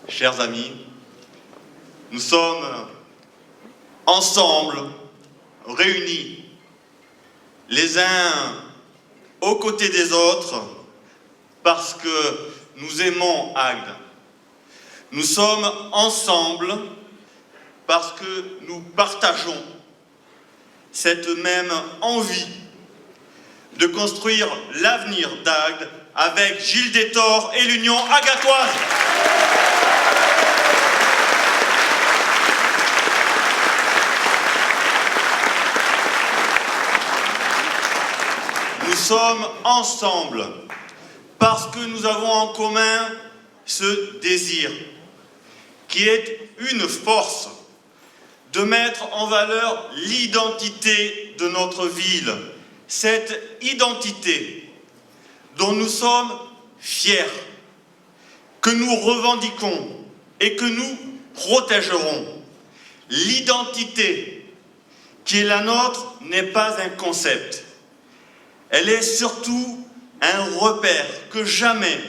Chers amis, nous sommes ensemble, réunis, les uns aux côtés des autres, parce que nous aimons Agde. Nous sommes ensemble parce que nous partageons cette même envie de construire l'avenir d'Agde avec Gilles Détor et l'Union agatoise. Nous sommes ensemble parce que nous avons en commun ce désir qui est une force de mettre en valeur l'identité de notre ville, cette identité dont nous sommes fiers, que nous revendiquons et que nous protégerons. L'identité qui est la nôtre n'est pas un concept, elle est surtout un repère que jamais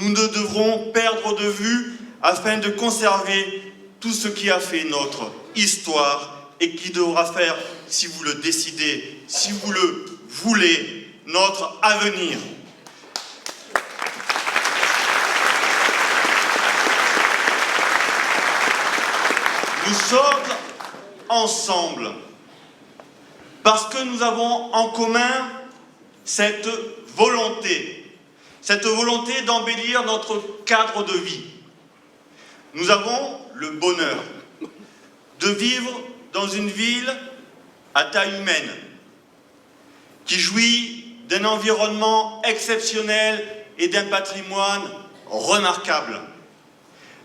nous ne devrons perdre de vue afin de conserver tout ce qui a fait notre histoire et qui devra faire, si vous le décidez, si vous le voulez, notre avenir. Nous sommes ensemble parce que nous avons en commun cette volonté d'embellir notre cadre de vie. Nous avons le bonheur de vivre dans une ville à taille humaine, qui jouit d'un environnement exceptionnel et d'un patrimoine remarquable.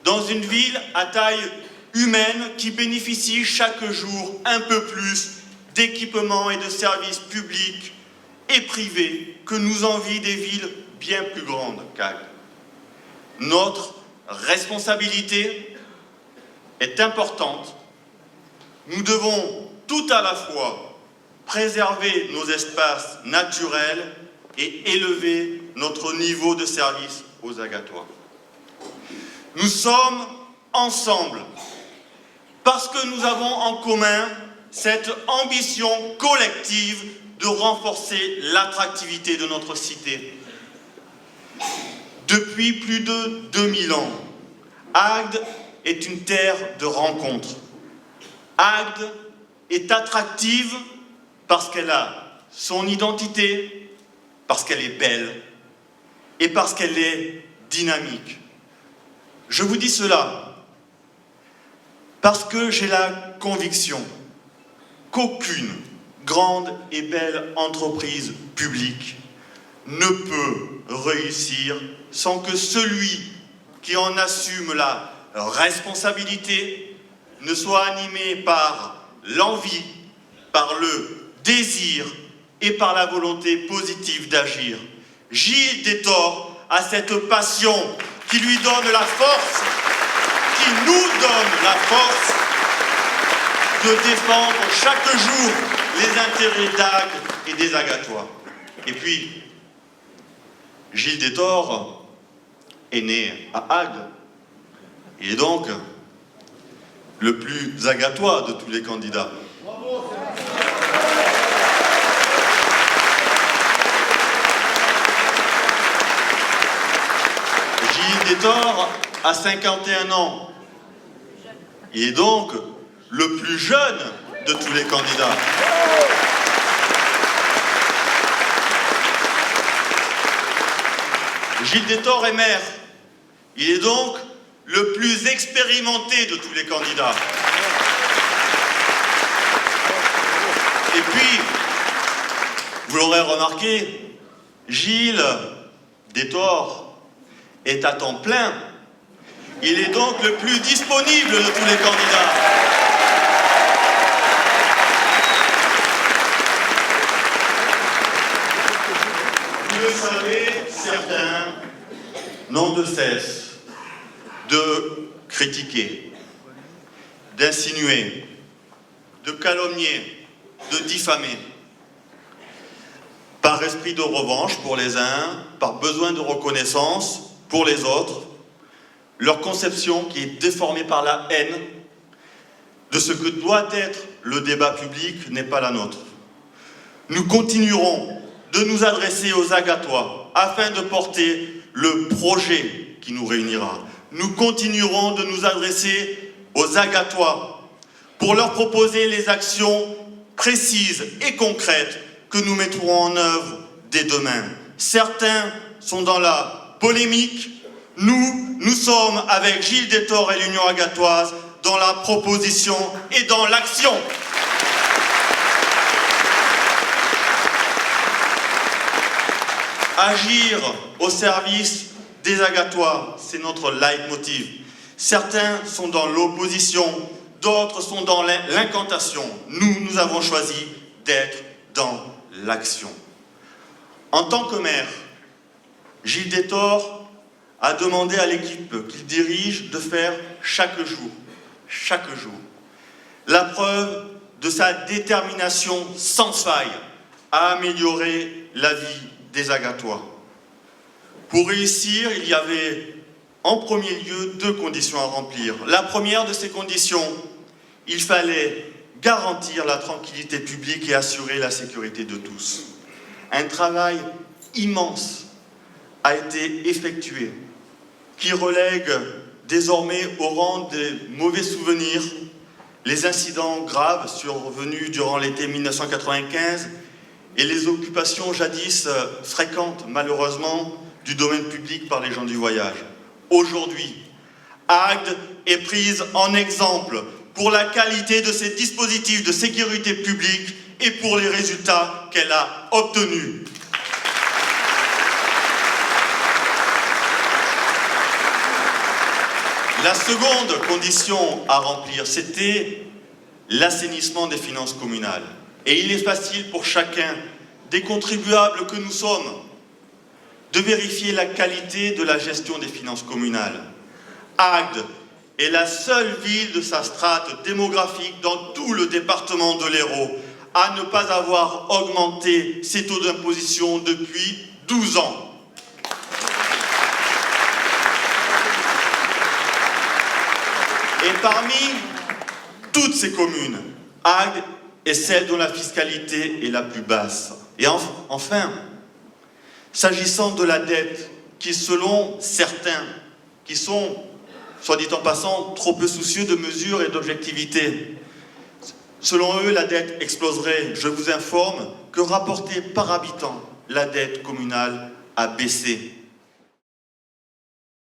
Dans une ville à taille humaine qui bénéficie chaque jour un peu plus d'équipements et de services publics et privés que nous envient des villes bien plus grandes qu'Agde. Notre responsabilité est importante. Nous devons tout à la fois préserver nos espaces naturels et élever notre niveau de service aux Agatois. Nous sommes ensemble parce que nous avons en commun cette ambition collective de renforcer l'attractivité de notre cité. Depuis plus de 2000 ans, Agde est une terre de rencontre. Agde est attractive parce qu'elle a son identité, parce qu'elle est belle et parce qu'elle est dynamique. Je vous dis cela parce que j'ai la conviction qu'aucune grande et belle entreprise publique ne peut réussir sans que celui qui en assume la responsabilité ne soit animé par l'envie, par le désir et par la volonté positive d'agir. Gilles Détor a cette passion qui lui donne la force, qui nous donne la force de défendre chaque jour les intérêts d'Agde et des Agatois. Et puis, Gilles Détor est né à Agde. Il est donc le plus agatois de tous les candidats. Gilles Détor a 51 ans. Il est donc le plus jeune de tous les candidats. Gilles Détor est maire. Il est donc le plus expérimenté de tous les candidats. Et puis, vous l'aurez remarqué, Gilles Détor est à temps plein. Il est donc le plus disponible de tous les candidats. Vous le savez, certains n'ont de cesse de critiquer, d'insinuer, de calomnier, de diffamer. Par esprit de revanche pour les uns, par besoin de reconnaissance pour les autres, leur conception qui est déformée par la haine de ce que doit être le débat public n'est pas la nôtre. Nous continuerons de nous adresser aux Agatois afin de porter le projet qui nous réunira. Nous continuerons de nous adresser aux Agatois pour leur proposer les actions précises et concrètes que nous mettrons en œuvre dès demain. Certains sont dans la polémique. Nous sommes avec Gilles Détord et l'Union agatoise dans la proposition et dans l'action. Agir au service des Agatois, c'est notre leitmotiv. Certains sont dans l'opposition, d'autres sont dans l'incantation. Nous avons choisi d'être dans l'action. En tant que maire, Gilles Détord a demandé à l'équipe qu'il dirige de faire chaque jour, la preuve de sa détermination sans faille à améliorer la vie des Agatois. Pour réussir, il y avait en premier lieu 2 conditions à remplir. La première de ces conditions, il fallait garantir la tranquillité publique et assurer la sécurité de tous. Un travail immense a été effectué, qui relègue désormais au rang des mauvais souvenirs les incidents graves survenus durant l'été 1995 et les occupations jadis fréquentes, malheureusement, du domaine public par les gens du voyage. Aujourd'hui, Agde est prise en exemple pour la qualité de ses dispositifs de sécurité publique et pour les résultats qu'elle a obtenus. La seconde condition à remplir, c'était l'assainissement des finances communales. Et il est facile pour chacun des contribuables que nous sommes de vérifier la qualité de la gestion des finances communales. Agde est la seule ville de sa strate démographique dans tout le département de l'Hérault à ne pas avoir augmenté ses taux d'imposition depuis 12 ans. Et parmi toutes ces communes, Agde est celle dont la fiscalité est la plus basse. Et enfin, s'agissant de la dette, qui selon certains, qui sont, soit dit en passant, trop peu soucieux de mesures et d'objectivité, selon eux, la dette exploserait. Je vous informe que rapportée par habitant, la dette communale a baissé.